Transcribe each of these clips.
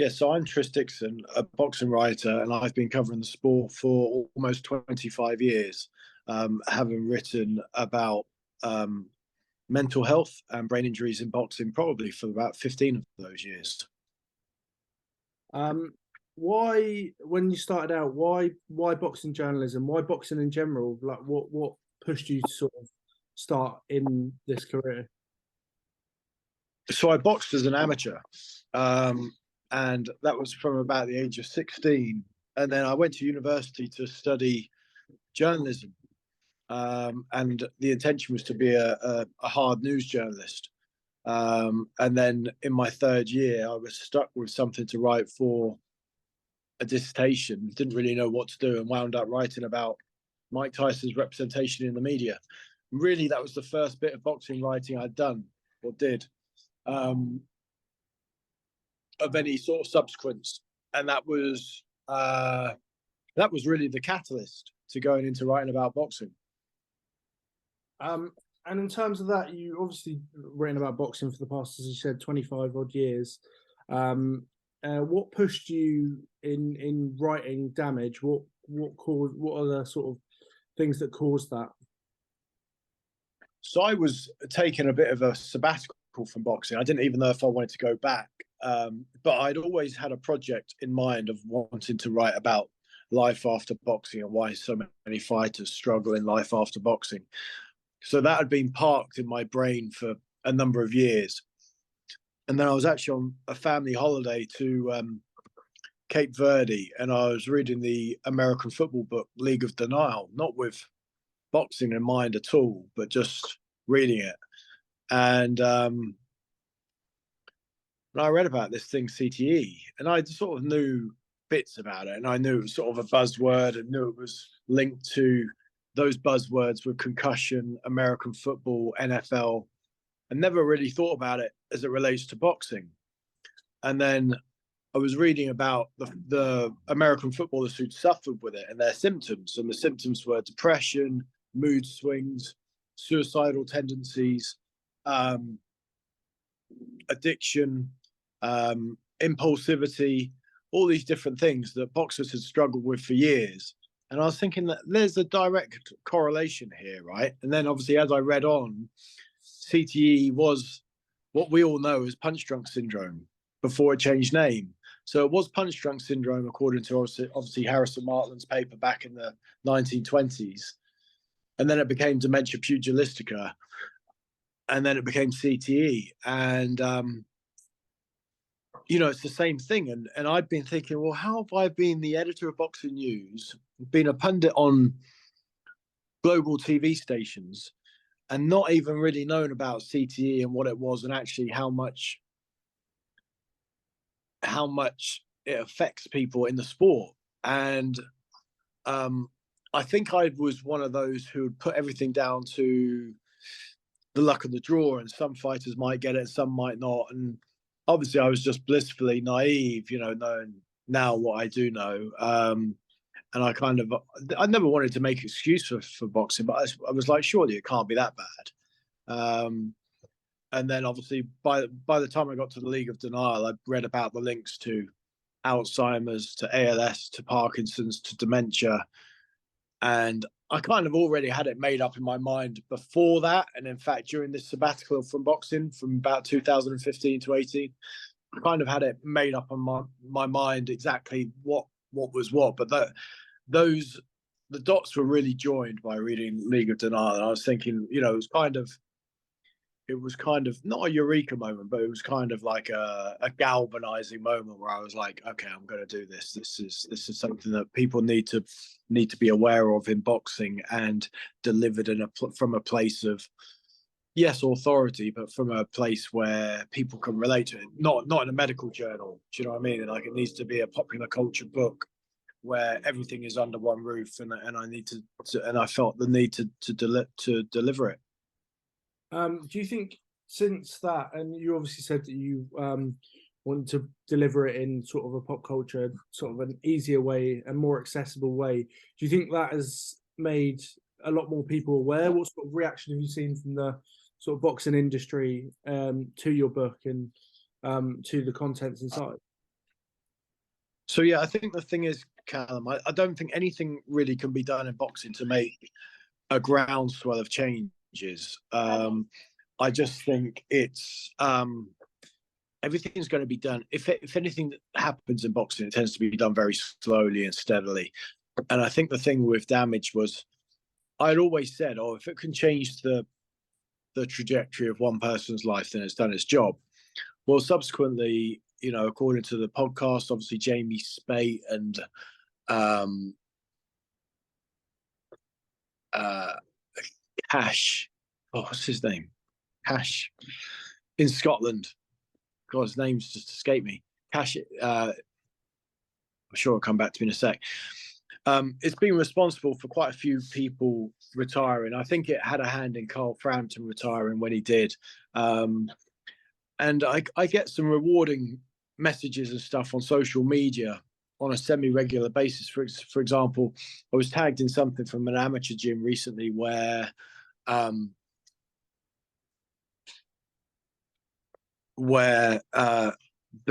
Yeah, so I'm Tris Dixon, a boxing writer, and I've been covering the sport for almost 25 years, having written about um, mental health and brain injuries in boxing probably for about 15 of those years. Um, why, when you started out, why boxing journalism? Why boxing in general? Like, what pushed you to sort of start in this career? So I boxed as an amateur, um, and that was from about the age of 16. And then I went to university to study journalism, and the intention was to be a hard news journalist. And then in my third year, I was stuck with something to write for a dissertation, didn't really know what to do, and wound up writing about Mike Tyson's representation in the media. Really, that was the first bit of boxing writing I'd done or did, um, of any sort of subsequence. And that was really the catalyst to going into writing about boxing. Um, and in terms of that, you obviously written about boxing for the past, as you said, 25 odd years. What pushed you in writing Damage? What caused? What are the sort of things that caused that? So I was taking a bit of a sabbatical from boxing. I didn't even know if I wanted to go back, but I'd always had a project in mind of wanting to write about life after boxing and why so many fighters struggle in life after boxing. So that had been parked in my brain for a number of years. And then I was actually on a family holiday to Cape Verde, and I was reading the American football book, League of Denial, not with boxing in mind at all, but just reading it. And I read about this thing, CTE, and I sort of knew bits about it. And I knew it was sort of a buzzword and knew it was linked to those buzzwords with concussion, American football, NFL, and never really thought about it as it relates to boxing. And then I was reading about the American footballers who'd suffered with it and their symptoms. And the symptoms were depression, mood swings, suicidal tendencies, addiction, impulsivity, all these different things that boxers had struggled with for years. And I was thinking that there's a direct correlation here, right? And then obviously, as I read on, CTE was what we all know as punch drunk syndrome before it changed name. So it was punch drunk syndrome, according to obviously Harrison Martland's paper back in the 1920s. And then it became dementia pugilistica. And then it became CTE. And, it's the same thing. And I've been thinking, well, how have I been the editor of Boxing News, been a pundit on global TV stations, and not even really known about CTE and what it was, and actually how much it affects people in the sport. And I think I was one of those who would put everything down to the luck of the draw, and some fighters might get it, some might not. And obviously I was just blissfully naive, knowing now what I do know. And I never wanted to make excuse for boxing, but I was like, surely it can't be that bad. And then obviously by the time I got to the League of Denial, I read about the links to Alzheimer's, to ALS, to Parkinson's, to dementia. And I kind of already had it made up in my mind before that. And in fact, during this sabbatical from boxing from about 2015 to 18, I kind of had it made up on my mind exactly what was what. But the dots were really joined by reading League of Denial. And I was thinking, it was kind of not a eureka moment, but it was kind of like a galvanizing moment where I was like, okay, I'm going to do this. This is something that people need to be aware of in boxing, and delivered from a place of, yes, authority, but from a place where people can relate to it. Not in a medical journal. Do you know what I mean? Like, it needs to be a popular culture book where everything is under one roof, and I need to and I felt the need to deliver it. Do you think since that, and you obviously said that you want to deliver it in sort of a pop culture, sort of an easier way and more accessible way, do you think that has made a lot more people aware? What sort of reaction have you seen from the sort of boxing industry to your book and to the contents inside? So yeah, I think the thing is, Callum, I don't think anything really can be done in boxing to make a groundswell of changes. I just think it's everything's going to be done. If anything that happens in boxing, it tends to be done very slowly and steadily. And I think the thing with damage was, I'd always said, oh, if it can change the trajectory of one person's life, then it's done its job. Well, subsequently, you know, according to the podcast, obviously Jamie Spate and Cash, oh, what's his name? Cash in Scotland. God, his name's just escaped me. Cash, I'm sure it'll come back to me in a sec. It's been responsible for quite a few people retiring. I think it had a hand in Carl Frampton retiring when he did. And I get some rewarding messages and stuff on social media on a semi-regular basis. For example, I was tagged in something from an amateur gym recently where the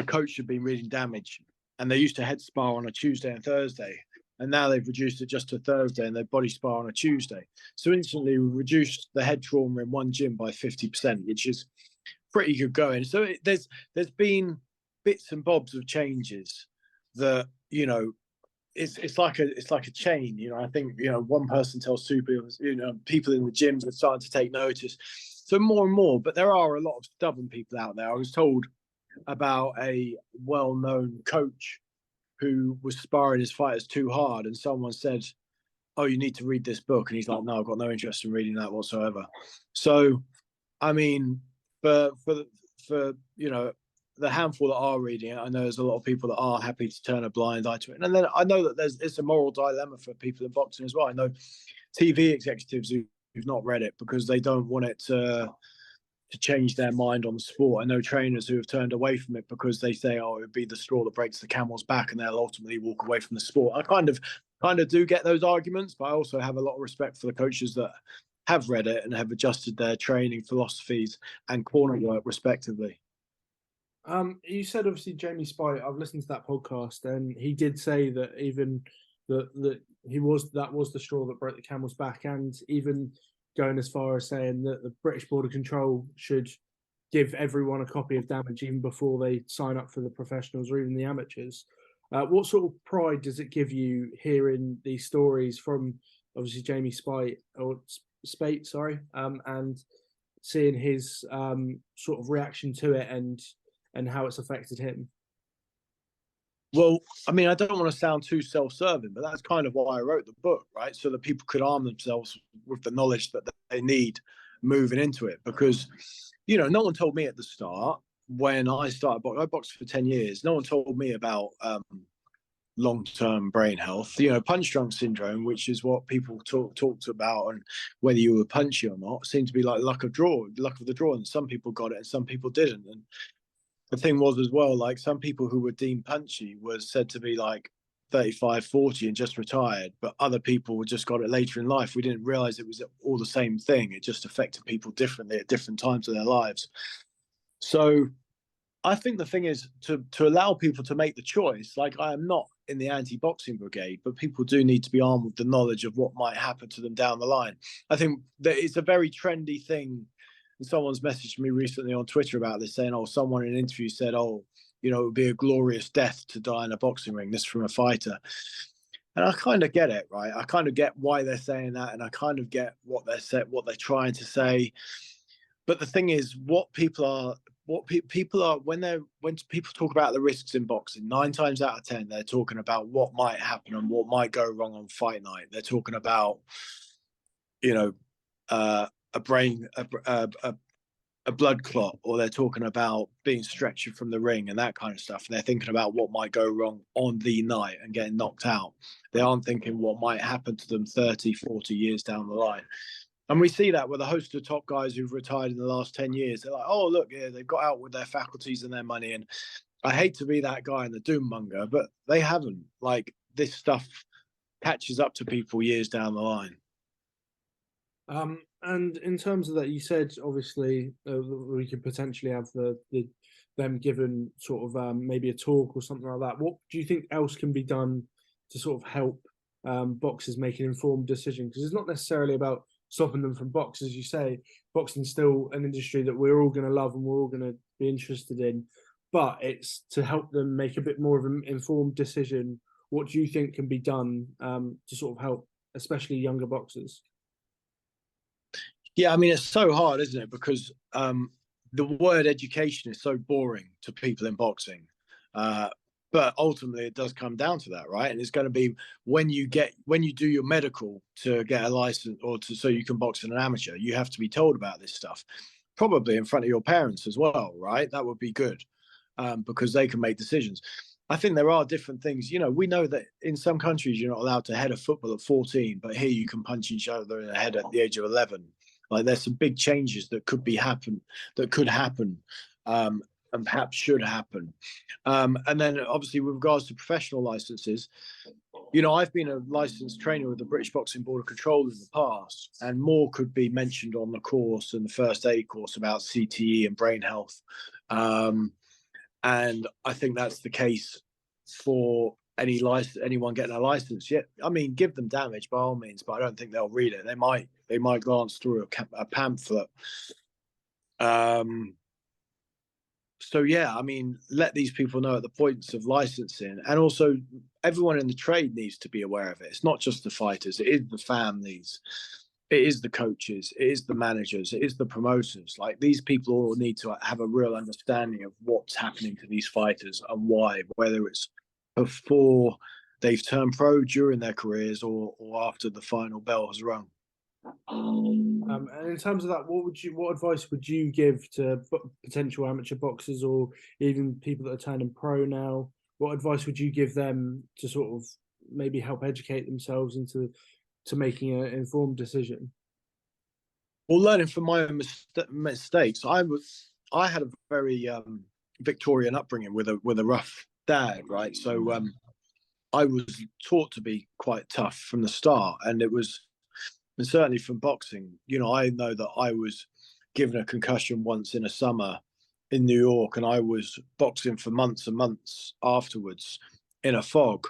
coach had been reading damage, and they used to head spar on a Tuesday and Thursday, and now they've reduced it just to Thursday, and they body spar on a Tuesday. So instantly we reduced the head trauma in one gym by 50%, which is pretty good going. So there's been bits and bobs of changes that, you know, it's like a chain. You know, I think, you know, one person tells two people, you know, people in the gyms are starting to take notice. So more and more, but there are a lot of stubborn people out there. I was told about a well-known coach who was sparring his fighters too hard, and someone said, oh, you need to read this book, and he's like, no, I've got no interest in reading that whatsoever. So I mean, for you know, the handful that are reading it, I know there's a lot of people that are happy to turn a blind eye to it. And then I know that it's a moral dilemma for people in boxing as well. I know TV executives who've not read it because they don't want it to change their mind on the sport. I know trainers who have turned away from it because they say, oh, it would be the straw that breaks the camel's back, and they'll ultimately walk away from the sport. I kind of do get those arguments, but I also have a lot of respect for the coaches that have read it and have adjusted their training philosophies and corner work respectively. You said obviously Jamie Spite. I've listened to that podcast, and he did say that even that was the straw that broke the camel's back, and even going as far as saying that the British Board of Control should give everyone a copy of damage even before they sign up for the professionals or even the amateurs. What sort of pride does it give you hearing these stories from obviously Jamie Spite or Spate, sorry, and seeing his sort of reaction to it and how it's affected him? Well, I mean, I don't want to sound too self-serving, but that's kind of why I wrote the book, right? So that people could arm themselves with the knowledge that they need moving into it. Because, you know, no one told me at the start when I started boxing. I boxed for 10 years. No one told me about long-term brain health. You know, punch drunk syndrome, which is what people talked about, and whether you were punchy or not, seemed to be like luck of the draw. And some people got it and some people didn't. And the thing was as well, like some people who were deemed punchy were said to be like 35, 40 and just retired, but other people just got it later in life. We didn't realize it was all the same thing. It just affected people differently at different times of their lives. So I think the thing is to allow people to make the choice. Like, I am not in the anti-boxing brigade, but people do need to be armed with the knowledge of what might happen to them down the line. I think that it's a very trendy thing. And someone's messaged me recently on Twitter about this, saying, oh, someone in an interview said, oh, you know, it would be a glorious death to die in a boxing ring. This from a fighter. And I kind of get it, right? I kind of get why they're saying that, and I kind of get what they're trying to say. But the thing is, when people talk about the risks in boxing, 9 times out of 10, they're talking about what might happen and what might go wrong on fight night. They're talking about, you know, a blood clot, or they're talking about being stretched from the ring and that kind of stuff. And they're thinking about what might go wrong on the night and getting knocked out. They aren't thinking what might happen to them 30, 40 years down the line. And we see that with a host of top guys who've retired in the last 10 years. They're like, oh, look, yeah, they've got out with their faculties and their money. And I hate to be that guy in the doom monger, but they haven't. Like, this stuff catches up to people years down the line. And in terms of that, you said obviously we could potentially have the them given sort of maybe a talk or something like that. What do you think else can be done to sort of help boxers make an informed decision? Because it's not necessarily about stopping them from box, as you say. Boxing's still an industry that we're all going to love and we're all going to be interested in, but it's to help them make a bit more of an informed decision. What do you think can be done to sort of help, especially younger boxers? Yeah, I mean, it's so hard, isn't it? Because the word education is so boring to people in boxing. But ultimately, it does come down to that, right? And it's going to be when you do your medical to get a license or so you can box as an amateur, you have to be told about this stuff, probably in front of your parents as well, right? That would be good because they can make decisions. I think there are different things. We know that in some countries you're not allowed to head a football at 14, but here you can punch each other in the head at the age of 11. Like there's some big changes that could happen, and perhaps should happen. And then obviously with regards to professional licenses, I've been a licensed trainer with the British Boxing Board of Control in the past, and more could be mentioned on the course and the first aid course about CTE and brain health. And I think that's the case for anyone getting a license. Yeah, I mean, give them damage by all means, but I don't think they'll read it. They might glance through a pamphlet. So yeah, I mean, let these people know at the points of licensing, and also everyone in the trade needs to be aware of it. It's not just the fighters; it is the families, it is the coaches, it is the managers, it is the promoters. Like these people all need to have a real understanding of what's happening to these fighters and why, whether it's before they've turned pro, during their careers, or after the final bell has rung. And in terms of that, what advice would you give to potential amateur boxers or even people that are turning pro now? What advice would you give them to sort of maybe help educate themselves into making an informed decision? Well, learning from my own mistakes, I had a very Victorian upbringing with a rough dad, right? So I was taught to be quite tough from the start, and certainly from boxing. I know that I was given a concussion once in a summer in New York, and I was boxing for months and months afterwards in a fog,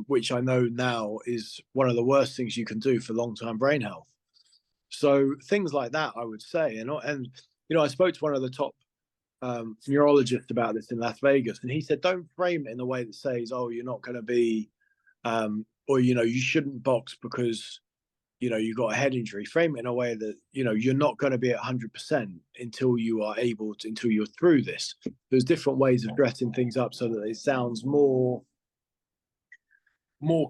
which I know now is one of the worst things you can do for long-term brain health. So things like that, I would say, and I spoke to one of the top neurologists about this in Las Vegas, and he said, don't frame it in a way that says, oh, you're not going to be, or you shouldn't box because you got a head injury. Frame it in a way that you're not going to be at 100% until you're through this. There's different ways of dressing things up so that it sounds more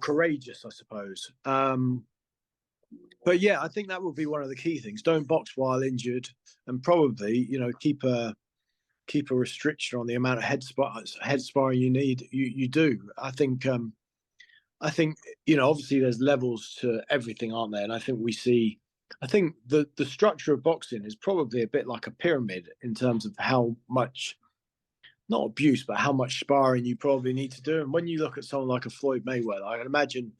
courageous, I suppose. But yeah, I think that would be one of the key things. Don't box while injured, and probably keep a restriction on the amount of head sparring you need. You do. I think obviously there's levels to everything, aren't there? And I think the structure of boxing is probably a bit like a pyramid in terms of how much, not abuse, but how much sparring you probably need to do. And when you look at someone like a Floyd Mayweather, I can imagine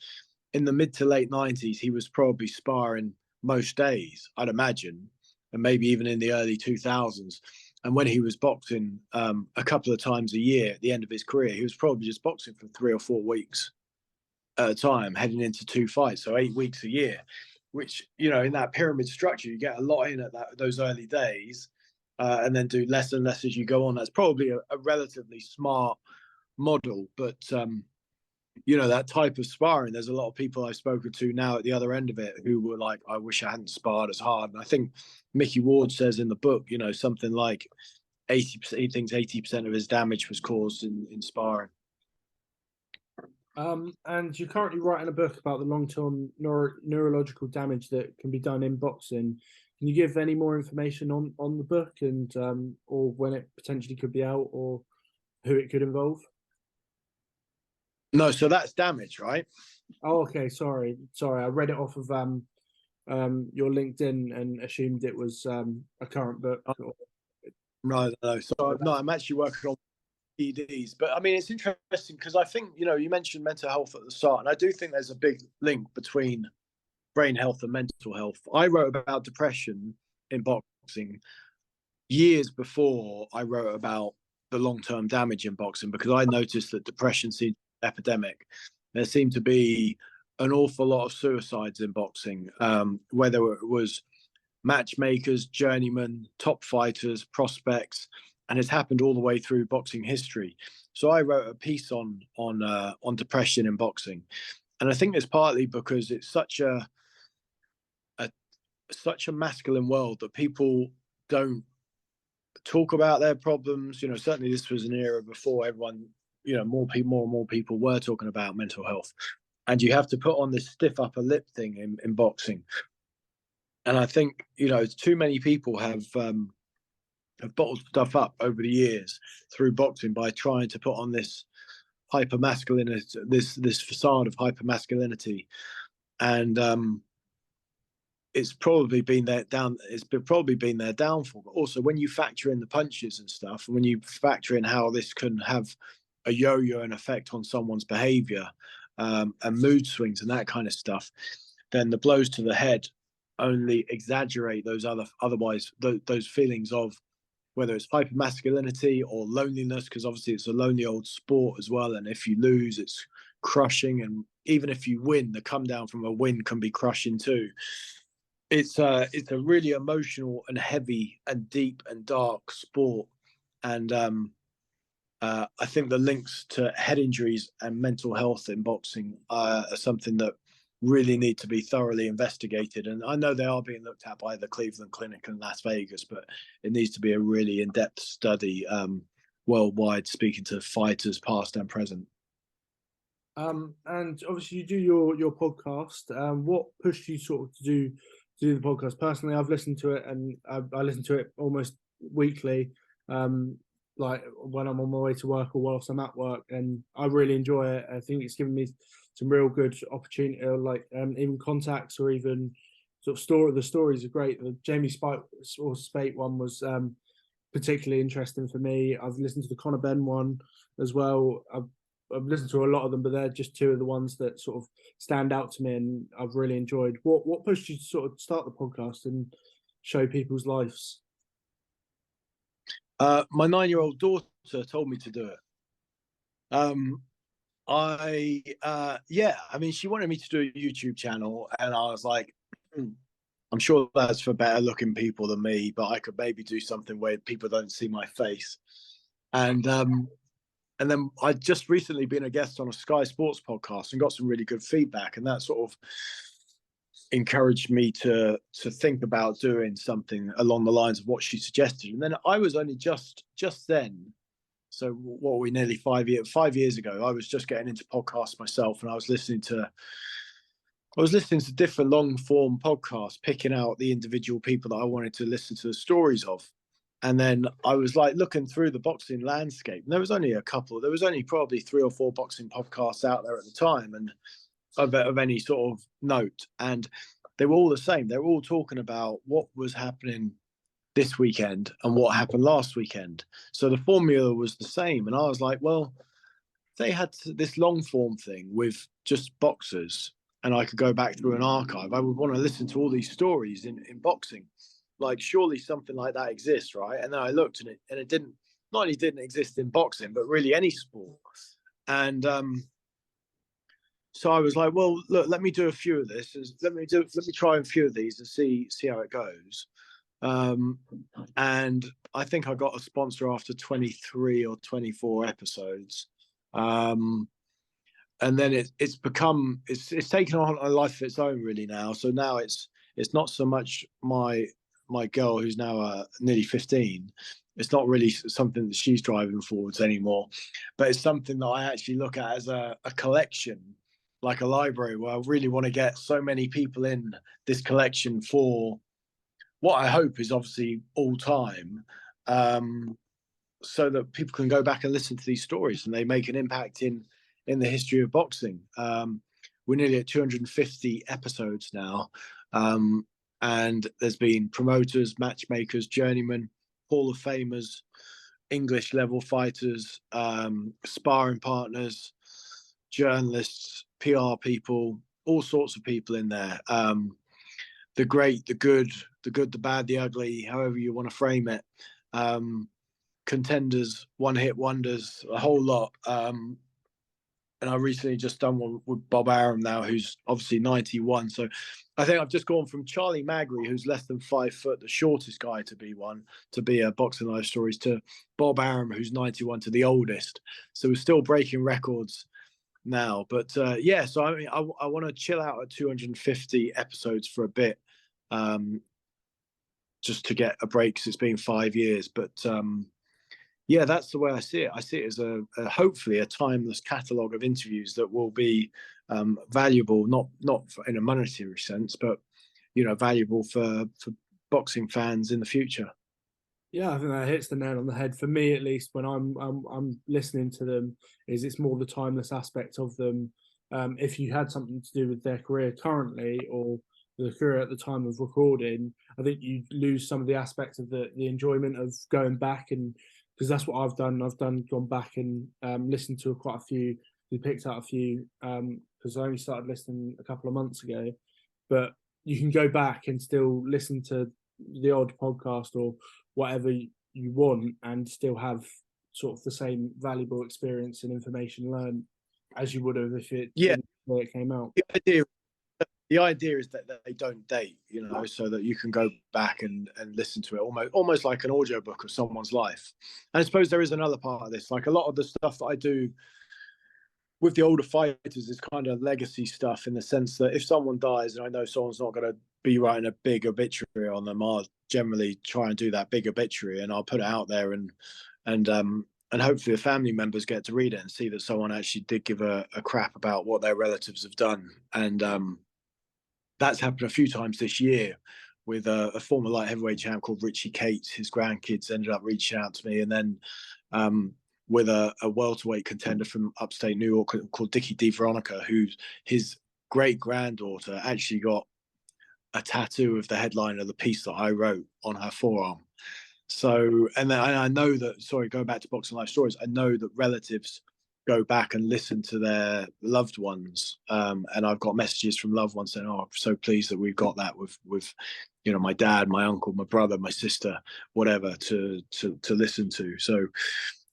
in the mid to late 90s, he was probably sparring most days, I'd imagine, and maybe even in the early 2000s. And when he was boxing a couple of times a year at the end of his career, he was probably just boxing for 3 or 4 weeks at a time, heading into 2 fights, so 8 weeks a year, which, in that pyramid structure, you get a lot in at those early days, and then do less and less as you go on. That's probably a relatively smart model, but that type of sparring, there's a lot of people I've spoken to now at the other end of it who were like, I wish I hadn't sparred as hard. And I think Mickey Ward says in the book, something like 80%, he thinks 80% of his damage was caused in sparring. And you're currently writing a book about the long-term neurological damage that can be done in boxing. Can you give any more information on the book and or when it potentially could be out or who it could involve? No, so that's damage, right? Oh, okay. Sorry. I read it off of your LinkedIn and assumed it was a current book. No. So no, I'm actually working on EDs, but I mean, it's interesting because I think you mentioned mental health at the start, and I do think there's a big link between brain health and mental health. I wrote about depression in boxing years before I wrote about the long-term damage in boxing, because I noticed that depression seemed epidemic. There seemed to be an awful lot of suicides in boxing, whether it was matchmakers, journeymen, top fighters, prospects, and it's happened all the way through boxing history. So I wrote a piece on depression in boxing, and I think it's partly because it's such a masculine world that people don't talk about their problems. Certainly this was an era before everyone, more and more people were talking about mental health, and you have to put on this stiff upper lip thing in boxing. And I think too many people have bottled stuff up over the years through boxing by trying to put on this hyper masculinity, this facade of hyper masculinity, and it's probably been their downfall. But also, when you factor in the punches and stuff, and when you factor in how this can have a yo-yo effect on someone's behavior, and mood swings and that kind of stuff, then the blows to the head only exaggerate those those feelings of whether it's hypermasculinity or loneliness, because obviously it's a lonely old sport as well. And if you lose, it's crushing. And even if you win, the come down from a win can be crushing too. It's a really emotional and heavy and deep and dark sport. And I think the links to head injuries and mental health in boxing are something that really need to be thoroughly investigated. And I know they are being looked at by the Cleveland Clinic in Las Vegas, but it needs to be a really in-depth study worldwide, speaking to fighters past and present. And obviously you do your podcast. What pushed you sort of to do the podcast? Personally, I've listened to it, and I listen to it almost weekly, like when I'm on my way to work or whilst I'm at work, and I really enjoy it. I think it's given me some real good opportunity, like even contacts, or even sort of the stories are great. The Jamie Spate one was particularly interesting for me. I've listened to the Conor Benn one as well. I've listened to a lot of them, but they're just two of the ones that sort of stand out to me, and I've really enjoyed. What pushed you to sort of start the podcast and show people's lives? My 9-year-old daughter told me to do it. I mean, she wanted me to do a YouTube channel, and I was like, I'm sure that's for better looking people than me, but I could maybe do something where people don't see my face. And then I'd just recently been a guest on a Sky Sports podcast and got some really good feedback, and that sort of encouraged me to think about doing something along the lines of what she suggested. And then I was only just then, so what were we, nearly 5 years ago, I was just getting into podcasts myself, and I was listening to different long form podcasts, picking out the individual people that I wanted to listen to the stories of. And then I was like looking through the boxing landscape, and there was only probably 3 or 4 boxing podcasts out there at the time, and of any sort of note. And they were all the same. They were all talking about what was happening this weekend and what happened last weekend. So the formula was the same. And I was like, well, they had this long form thing with just boxers, and I could go back through an archive, I would want to listen to all these stories in boxing. Like, surely something like that exists, right? And then I looked, and it didn't. Not only didn't exist in boxing, but really any sport. And so I was like, well, look, let me do a few of this. Let me try a few of these and see how it goes. And I think I got a sponsor after 23 or 24 episodes. And then it's taken on a life of its own really now. So now it's not so much my girl, who's now nearly 15. It's not really something that she's driving forwards anymore, but it's something that I actually look at as a collection, like a library, where I really want to get so many people in this collection for what I hope is obviously all time, so that people can go back and listen to these stories and they make an impact in the history of boxing. We're nearly at 250 episodes now, and there's been promoters, matchmakers, journeymen, Hall of Famers, English level fighters, sparring partners, journalists, PR people, all sorts of people in there. The great, the good, the bad, the ugly, however you want to frame it, contenders, one-hit wonders, a whole lot. And I recently just done one with Bob Arum now, who's obviously 91. So I think I've just gone from Charlie Magri, who's less than 5 foot, the shortest guy to be a Boxing Life Stories, to Bob Arum, who's 91, to the oldest. So we're still breaking records now. But yeah, so I mean, I want to chill out at 250 episodes for a bit, just to get a break, because it's been 5 years. But yeah, that's the way I see it. I see it as a hopefully a timeless catalogue of interviews that will be valuable, not in a monetary sense, but valuable for boxing fans in the future. Yeah, I think that hits the nail on the head. For me, at least, when I'm listening to them, it's more the timeless aspect of them. If you had something to do with their career currently or the career at the time of recording, I think you lose some of the aspects of the enjoyment of going back, and because that's what I've done. I've gone back and listened to quite a few. We picked out a few because I only started listening a couple of months ago. But you can go back and still listen to the odd podcast or whatever you want, and still have sort of the same valuable experience and information learned as you would have if it when it came out. The idea is that they don't date, so that you can go back and listen to it almost like an audiobook of someone's life. And I suppose there is another part of this, like a lot of the stuff that I do with the older fighters is kind of legacy stuff, in the sense that if someone dies and I know someone's not going to be writing a big obituary on them, I'll generally try and do that big obituary, and I'll put it out there, and hopefully the family members get to read it and see that someone actually did give a crap about what their relatives have done. And that's happened a few times this year with a former light heavyweight champ called Richie Cates. His grandkids ended up reaching out to me, and then with a welterweight contender from upstate New York called Dickie DeVeronica, who's his great granddaughter actually got a tattoo of the headline of the piece that I wrote on her forearm. So, and then I know that, going back to Boxing Life Stories, I know that relatives go back and listen to their loved ones, and I've got messages from loved ones saying, "Oh, I'm so pleased that we've got that with my dad, my uncle, my brother, my sister, whatever, to listen to." So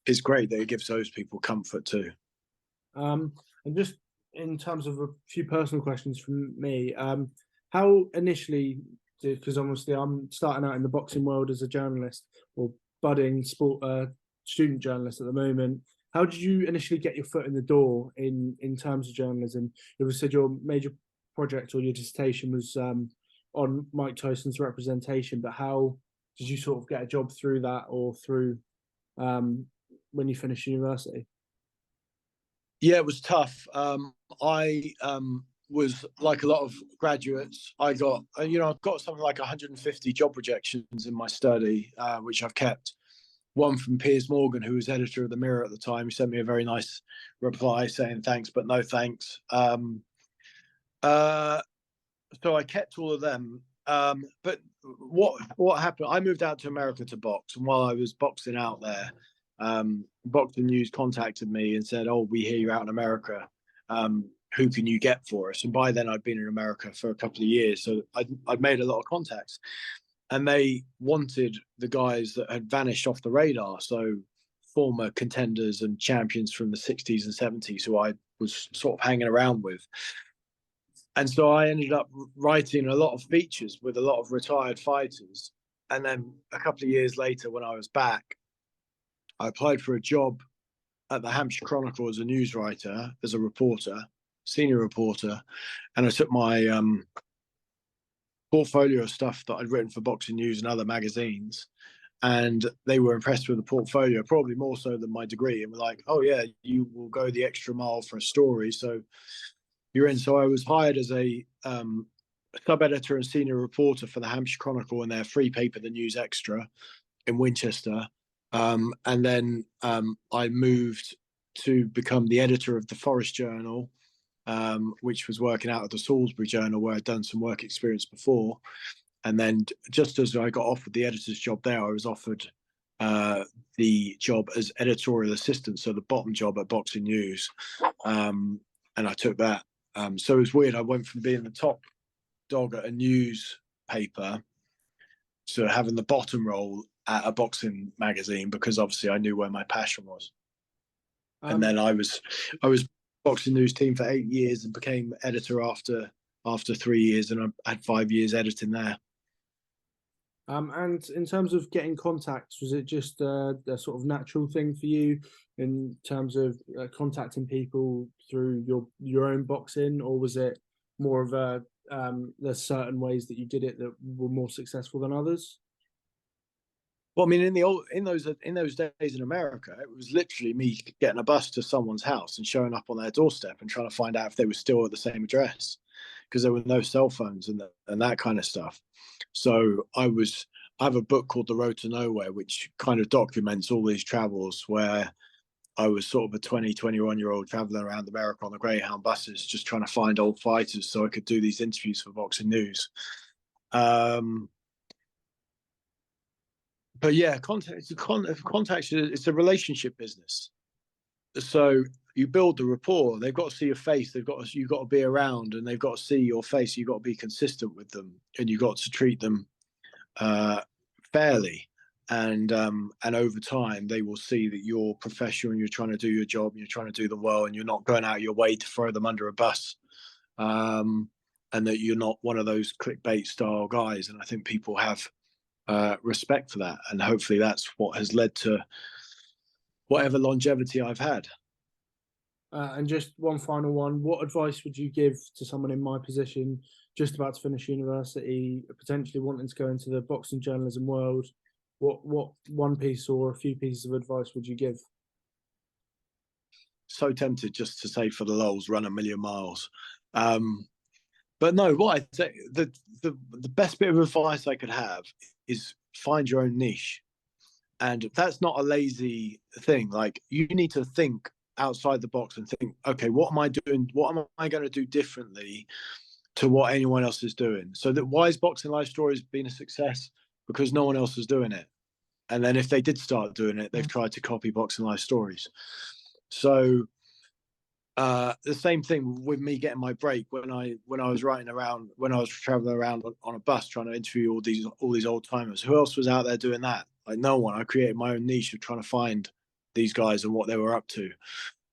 it's great that it gives those people comfort too. And just in terms of a few personal questions from me, how initially, because obviously I'm starting out in the boxing world as a journalist or budding student journalist at the moment. How did you initially get your foot in the door in terms of journalism? You said your major project or your dissertation was on Mike Tyson's representation, but how did you sort of get a job through that, or through when you finished university? Yeah, it was tough. I was like a lot of graduates. I've got something like 150 job rejections in my study, which I've kept. One from Piers Morgan, who was editor of the Mirror at the time. He sent me a very nice reply saying thanks, but no thanks. So I kept all of them. But what happened? I moved out to America to box, and while I was boxing out there, Boxing News contacted me and said, "Oh, we hear you're out in America. Who can you get for us?" And by then, I'd been in America for a couple of years, so I'd made a lot of contacts. And they wanted the guys that had vanished off the radar, so former contenders and champions from the 60s and 70s who I was sort of hanging around with. And so I ended up writing a lot of features with a lot of retired fighters. And then a couple of years later, when I was back, I applied for a job at the Hampshire Chronicle as a news writer, as a reporter, senior reporter. And I took my portfolio of stuff that I'd written for Boxing News and other magazines, and they were impressed with the portfolio, probably more so than my degree, and were like, "Oh yeah, you will go the extra mile for a story, so you're in." So I was hired as a sub-editor and senior reporter for the Hampshire Chronicle and their free paper, the News Extra, in Winchester, and then I moved to become the editor of the Forest Journal, which was working out of the Salisbury Journal, where I'd done some work experience before. And then just as I got offered the editor's job there, I was offered the job as editorial assistant, so the bottom job at Boxing News. And I took that. So it was weird. I went from being the top dog at a newspaper to having the bottom role at a boxing magazine, because obviously I knew where my passion was. And Um, then I was boxing news team for 8 years and became editor after 3 years, and I had 5 years editing there. and in terms of getting contacts, was it just a sort of natural thing for you in terms of contacting people through your own boxing, or was it more of a there's certain ways that you did it that were more successful than others? Well, I mean, in those days in America, it was literally me getting a bus to someone's house and showing up on their doorstep and trying to find out if they were still at the same address, because there were no cell phones and that kind of stuff. So I have a book called The Road to Nowhere, which kind of documents all these travels where I was sort of a 21-year-old traveling around America on the Greyhound buses, just trying to find old fighters so I could do these interviews for Boxing News. But yeah, contacts. It's a relationship business. So you build the rapport. They've got to see your face. You've got to be around, and they've got to see your face. You've got to be consistent with them, and you've got to treat them fairly. And over time, they will see that you're professional and you're trying to do your job and you're trying to do them well, and you're not going out of your way to throw them under a bus. And that you're not one of those clickbait style guys. And I think people have respect for that, and hopefully that's what has led to whatever longevity I've had. And just one final one, what advice would you give to someone in my position, just about to finish university, potentially wanting to go into the boxing journalism world? What one piece or a few pieces of advice would you give? So tempted just to say, for the lols, run a million miles. But no, what I'd say, the best bit of advice I could have is find your own niche. And that's not a lazy thing. Like, you need to think outside the box and think, okay, what am I doing? What am I going to do differently to what anyone else is doing? So that, why is Boxing Life Stories been a success? Because no one else is doing it. And then if they did start doing it, they've tried to copy Boxing Life Stories. So the same thing with me getting my break when I was traveling around on a bus trying to interview all these old timers. Who else was out there doing that? Like, no one. I created my own niche of trying to find these guys and what they were up to.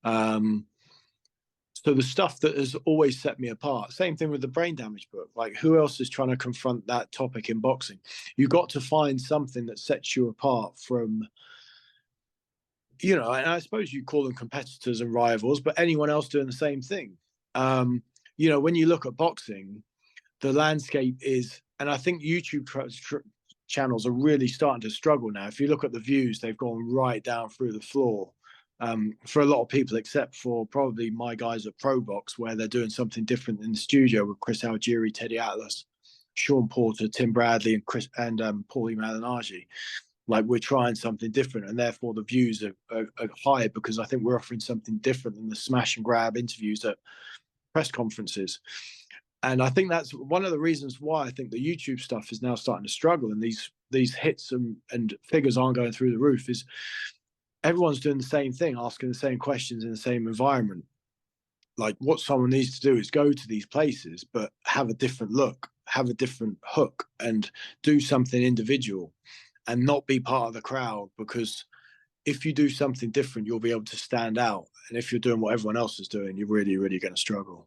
So the stuff that has always set me apart. Same thing with the brain damage book. Like, who else is trying to confront that topic in boxing? You got to find something that sets you apart from, and I suppose you call them competitors and rivals, but anyone else doing the same thing. When you look at boxing, the landscape is, and I think YouTube channels are really starting to struggle now. If you look at the views, they've gone right down through the floor for a lot of people, except for probably my guys at ProBox, where they're doing something different in the studio with Chris Algieri, Teddy Atlas, Sean Porter, Tim Bradley, and Paulie Malignaggi. Like, we're trying something different, and therefore the views are high, because I think we're offering something different than the smash and grab interviews at press conferences. And I think that's one of the reasons why I think the YouTube stuff is now starting to struggle, and these hits and figures aren't going through the roof, is everyone's doing the same thing, asking the same questions in the same environment. Like, what someone needs to do is go to these places, but have a different look, have a different hook, and do something individual, and not be part of the crowd. Because if you do something different, you'll be able to stand out. And if you're doing what everyone else is doing, you're really, really going to struggle.